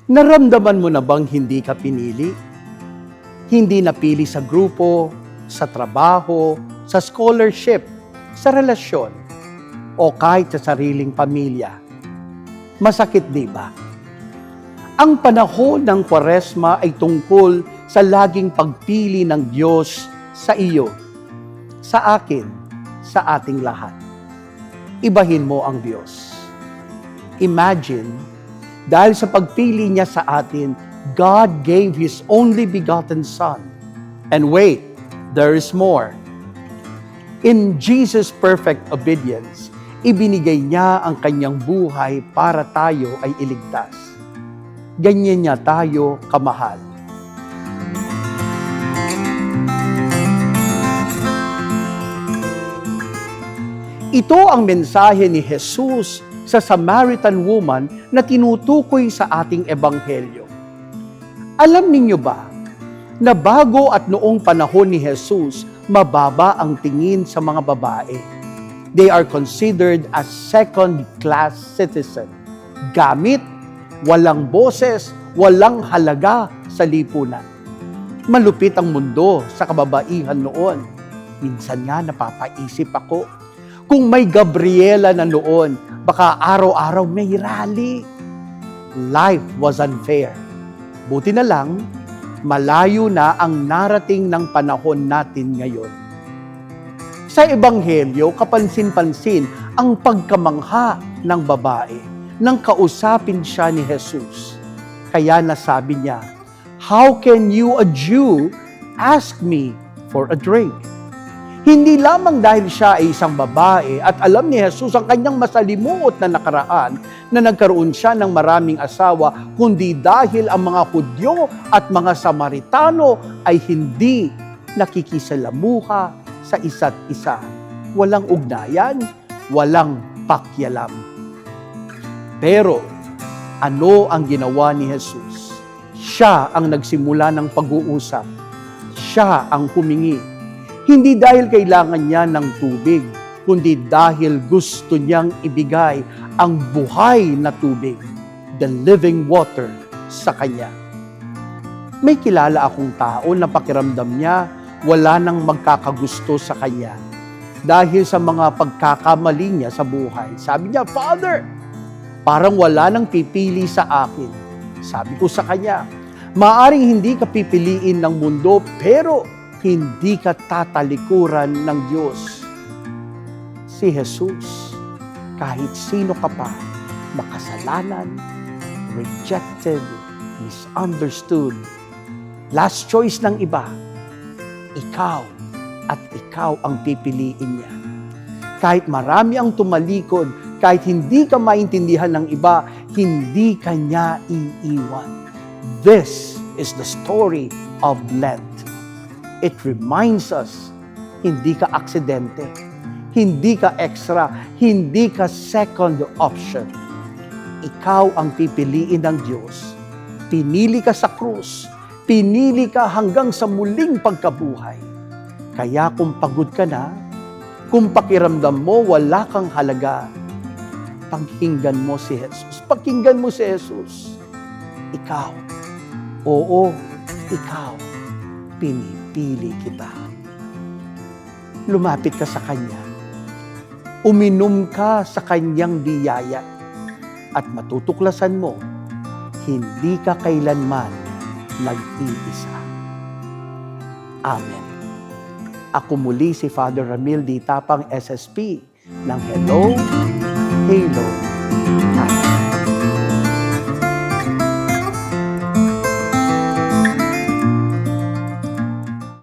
Naramdaman mo na bang hindi ka pinili? Hindi napili sa grupo, sa trabaho, sa scholarship, sa relasyon, o kahit sa sariling pamilya. Masakit, di ba? Ang panahon ng Kwaresma ay tungkol sa laging pagpili ng Diyos sa iyo, sa akin, sa ating lahat. Ibahin mo ang Diyos. Imagine, dahil sa pagpili niya sa atin, God gave His only begotten Son. And wait, there is more. In Jesus' perfect obedience, ibinigay niya ang kanyang buhay para tayo ay iligtas. Ganyan niya tayo kamahal. Ito ang mensahe ni Jesus sa Samaritan woman na tinutukoy sa ating ebanghelyo. Alam ninyo ba na bago at noong panahon ni Jesus, mababa ang tingin sa mga babae? They are considered as second-class citizen. Gamit, walang boses, walang halaga sa lipunan. Malupit ang mundo sa kababaihan noon. Minsan nga napapaisip ako, kung may Gabriela na noon, baka araw-araw may rally. Life was unfair. Buti na lang, malayo na ang narating ng panahon natin ngayon. Sa Ebanghelyo, kapansin-pansin ang pagkamangha ng babae nang kausapin siya ni Jesus. Kaya nasabi niya, "How can you, a Jew, ask me for a drink?" Hindi lamang dahil siya ay isang babae at alam ni Jesus ang kanyang masalimuot na nakaraan na nagkaroon siya ng maraming asawa, kundi dahil ang mga Hudyo at mga Samaritano ay hindi nakikisalamuha sa isa't isa. Walang ugnayan, walang pakialam. Pero ano ang ginawa ni Jesus? Siya ang nagsimula ng pag-uusap. Siya ang humingi. Hindi dahil kailangan niya ng tubig, kundi dahil gusto niyang ibigay ang buhay na tubig, the living water, sa kanya. May kilala akong tao na pakiramdam niya wala nang magkakagusto sa kanya dahil sa mga pagkakamali niya sa buhay. Sabi niya, "Father, parang wala nang pipili sa akin." Sabi ko sa kanya, "Maaring hindi ka pipiliin ng mundo, pero hindi ka tatalikuran ng Diyos." Si Jesus, kahit sino ka pa, makasalanan, rejected, misunderstood, last choice ng iba, ikaw at ikaw ang pipiliin niya. Kahit marami ang tumalikod, kahit hindi ka maintindihan ng iba, hindi ka niya iiwan. This is the story of Lent. It reminds us, hindi ka aksidente, hindi ka extra, hindi ka second option. Ikaw ang pipiliin ng Diyos. Pinili ka sa krus, pinili ka hanggang sa muling pagkabuhay. Kaya kung pagod ka na, kung pakiramdam mo wala kang halaga, pakinggan mo si Jesus. Pakinggan mo si Jesus. Ikaw, oo, ikaw, pinipili kita. Lumapit ka sa Kanya. Uminom ka sa Kanyang biyaya at matutuklasan mo, hindi ka kailanman nag-iisa. Amen. Ako muli si Father Ramil D. Tapang, SSP ng Hello, Halo